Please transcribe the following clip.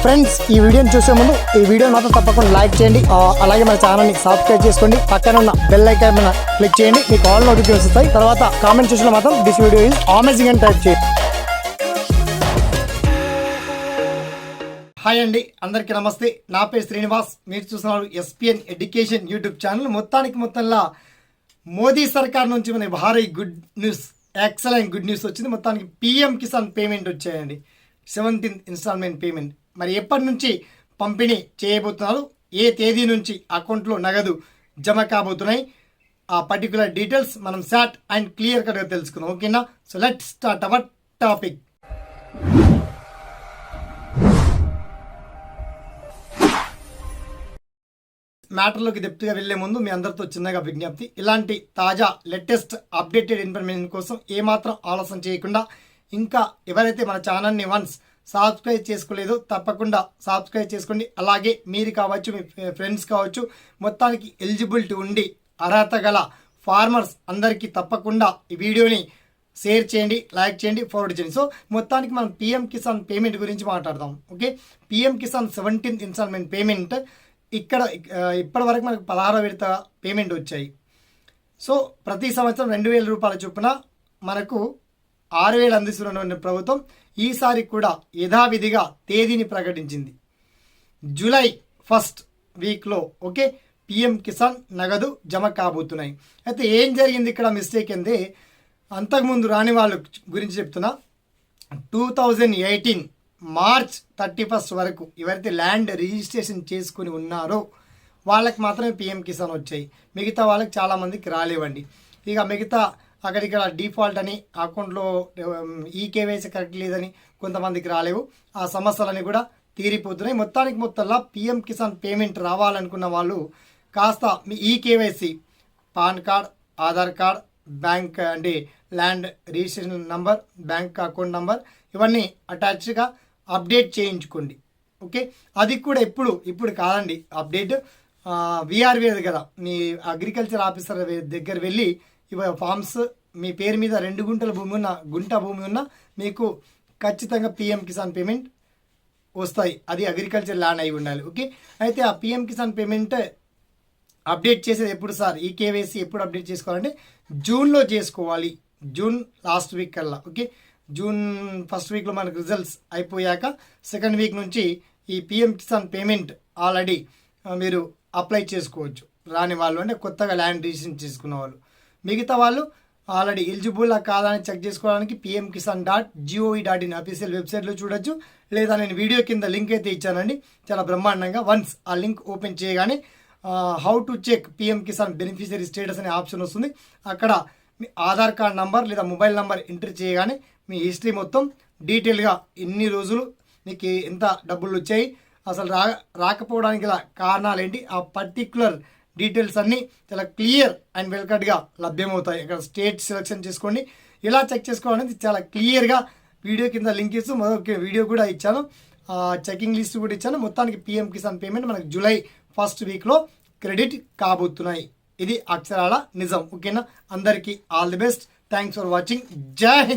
Friends, ఈ వీడియోని చూసే ముందు ఈ వీడియో మాత్రం తప్పకుండా లైక్ చేయండి. అలాగే మన ఛానల్ని సబ్స్క్రైబ్ చేసుకోండి. పక్కన ఉన్న బెల్ ఐకాన్ మీద క్లిక్ చేయండి. మీకు ఆల్ నోటిఫికేషన్స్ వస్తాయి. తర్వాత కామెంట్ సెక్షన్లో మాత్రం దిస్ వీడియో ఈజ్ అమేజింగ్ అని టైప్ చేయండి. హాయ్ అండి, అందరికీ నమస్తే. నా పేరు శ్రీనివాస్. మీరు చూస్తున్నారు ఎస్పీఎన్ ఎడ్యుకేషన్ యూట్యూబ్ ఛానల్. మొత్తంలో మోదీ సర్కార్ నుంచి మన భారీ good news, excellent good news వచ్చింది. మొత్తానికి పిఎం కిసాన్ పేమెంట్ వచ్చాయండి. 17th instalment payment. మరి ఎప్పటి నుంచి పంపిణీ చేయబోతున్నారు, ఏ తేదీ నుంచి అకౌంట్లో నగదు జమ కాబోతున్నాయి, ఆ పర్టికులర్ డీటెయిల్స్ మనం షార్ట్ అండ్ క్లియర్ కట్గా తెలుసుకుందాం. ఓకేనా? So let's start our topic. మ్యాటర్లోకి డెప్త్గా వెళ్లే ముందు మీ అందరితో చిన్నగా విజ్ఞప్తి, ఇలాంటి తాజా లేటెస్ట్ అప్డేటెడ్ ఇన్ఫర్మేషన్ కోసం ఏమాత్రం ఆలస్యం చేయకుండా, ఇంకా ఎవరైతే మన ఛానల్ని వన్స్ సబ్స్క్రైబ్ చేసుకోలేదో తప్పకుండా సబ్స్క్రైబ్ చేసుకోండి. అలాగే మీరు కావచ్చు, మీ ఫ్రెండ్స్ కావచ్చు, మొత్తానికి ఎలిజిబిలిటీ ఉండి అర్హత గల ఫార్మర్స్ అందరికీ తప్పకుండా ఈ వీడియోని షేర్ చేయండి, లైక్ చేయండి, ఫార్వర్డ్ చేయండి. సో మొత్తానికి మనం పిఎం కిసాన్ పేమెంట్ గురించి మాట్లాడదాం. Okay, PM Kisan 17th instalment payment ఇప్పటి వరకు మనకు 16వ విడత పేమెంట్ వచ్చాయి. సో ప్రతి సంవత్సరం 2,000 రూపాయల చొప్పున మనకు 6,000 అందిస్తున్న ప్రభుత్వం ఈసారి కూడా యథావిధిగా తేదీని ప్రకటించింది. జూలై 1st వీక్లో ఓకే పిఎం కిసాన్ నగదు జమ కాబోతున్నాయి. అయితే ఏం జరిగింది ఇక్కడ మిస్టేక్ అంటే, అంతకుముందు రాని వాళ్ళ గురించి చెప్తున్నా. 2018 మార్చ్ 31st వరకు ఎవరైతే ల్యాండ్ రిజిస్ట్రేషన్ చేసుకుని ఉన్నారో వాళ్ళకి మాత్రమే పిఎం కిసాన్ వచ్చాయి. మిగతా వాళ్ళకి చాలామందికి రాలేవండి. ఇక మిగతా అక్కడిక్కడ డిఫాల్ట్ అని అకౌంట్లో ఈకేవైసీ కరెక్ట్ లేదని కొంతమందికి రాలేవు. ఆ సమస్యలన్నీ కూడా తీరిపోతున్నాయి. మొత్తంలో పిఎం కిసాన్ పేమెంట్ రావాలనుకున్న వాళ్ళు కాస్త మీ eKYC, PAN card, Aadhaar card, bank అంటే land registration number, bank account number ఇవన్నీ అటాచ్గా అప్డేట్ చేయించుకోండి. ఓకే, అది కూడా ఇప్పుడు కాదండి అప్డేట్. విఆర్వి దగ్గర మీ అగ్రికల్చర్ ఆఫీసర్ దగ్గర వెళ్ళి ఫామ్స్, మీ పేరు మీద 2 గుంటల భూమి ఉన్న, గుంట భూమి ఉన్న మీకు ఖచ్చితంగా పిఎం కిసాన్ పేమెంట్ వస్తాయి. అది అగ్రికల్చర్ ల్యాండ్ అయి ఉండాలి. ఓకే, అయితే ఆ పిఎం కిసాన్ పేమెంట్ అప్డేట్ చేసేది ఎప్పుడు సార్? ఈ కేవైసీ ఎప్పుడు అప్డేట్ చేసుకోవాలంటే జూన్లో చేసుకోవాలి. జూన్ లాస్ట్ వీక్ కల్లా. ఓకే, జూన్ 1st వీక్లో మనకు రిజల్ట్స్ అయిపోయాక 2nd వీక్ నుంచి ఈ పిఎం కిసాన్ పేమెంట్ ఆల్రెడీ మీరు అప్లై చేసుకోవచ్చు. రాని వాళ్ళు అంటే కొత్తగా ల్యాండ్ రిజిస్ట్రేషన్ చేసుకున్న వాళ్ళు. మిగతా వాళ్ళు ఆల్రెడీ ఎలిజిబుల్ కాదని చెక్ చేసుకోవడానికి pmkisan.gov.in అఫీషియల్ వెబ్సైట్లో చూడొచ్చు. లేదా నేను వీడియో కింద లింక్ అయితే ఇచ్చానండి, చాలా బ్రహ్మాండంగా. వన్స్ ఆ లింక్ ఓపెన్ చేయగానే how to check PM Kisan beneficiary status అనే ఆప్షన్ వస్తుంది. అక్కడ మీ ఆధార్ కార్డ్ నంబర్ లేదా మొబైల్ నంబర్ ఎంటర్ చేయగానే మీ హిస్టరీ మొత్తం డీటెయిల్గా ఎన్ని రోజులు మీకు ఎంత డబ్బులు వచ్చాయి, అసలు రాకపోవడానికి గల కారణాలు ఏంటి, ఆ పర్టిక్యులర్ డీటెయిల్స్ అన్నీ చాలా క్లియర్ అండ్ వెల్కట్గా లభ్యమవుతాయి. ఇక్కడ స్టేట్ సెలెక్షన్ చేసుకోండి. ఇలా చెక్ చేసుకోవాలనేది చాలా క్లియర్గా వీడియో కింద లింక్ ఇస్తూ మరొక వీడియో కూడా ఇచ్చాను, చెకింగ్ లిస్ట్ కూడా ఇచ్చాను. మొత్తానికి పిఎం కిసాన్ పేమెంట్ మనకు జూలై 1st వీక్లో క్రెడిట్ కాబోతున్నాయి. ఇది అక్షరాల నిజం. ఓకేనా? అందరికీ all the best. Thanks for watching. జై హింద్.